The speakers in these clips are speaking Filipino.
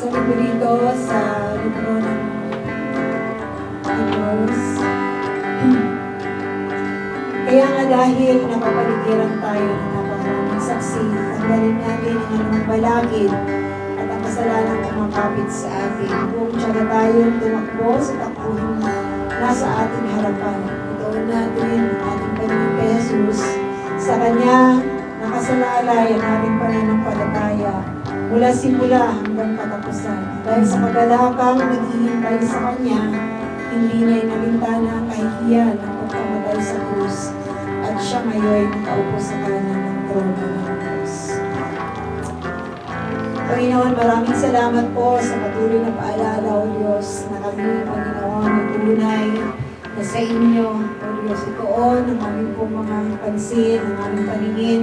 sabi ko dito sa libro ng Hebrews. Kaya nga dahil napapaligiran tayo ng napakaraming saksi, tanggalin natin ang anumang balakid at ang kasalanan kumakapit sa atin. Kung tiyaga tayong tumakbo sa takbuhin na nasa ating harapan, ituon natin ang ating Panginoon kay Jesus. Sa Kanya nakasalalay ang ating pananampalataya mula simula hanggang katapusan. Dahil sa kagalakang naghihintay sa Kanya, hindi niya inalintana ang kahihiyan ng pagkamatay sa krus, at siya ngayon nakaupo sa kanan ng trono ng Diyos. Panginoon, maraming salamat po sa patuloy na paalala, O Diyos, na kami, Panginoon, ay tunay na sa inyo, O Diyos, ituon ang aming pong mga pansin, ang aming paningin,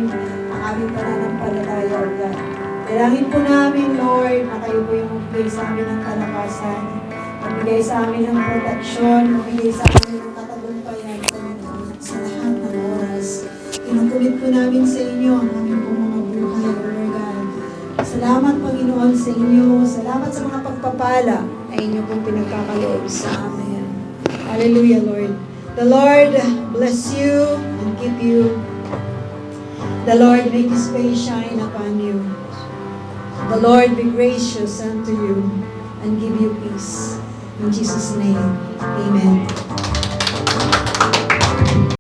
ang aming pananampalataya, O God. Dalangin po namin, Lord, na kayo po yung magbigay sa amin ng kalakasan, magbigay sa amin ng proteksyon, magbigay sa amin ng katagumpayan, Panginoon, sa lahat ng oras. Kinukulit po namin sa inyo ang aming pong mga buhay, O Lord God. Salamat, Panginoon, sa inyo. Salamat sa mga pagpapala na inyo pong pinagkakaloob sa amin. Hallelujah, Lord. The Lord bless you and keep you. The Lord make His face shine upon you. The Lord be gracious unto you and give you peace. In Jesus' name, amen.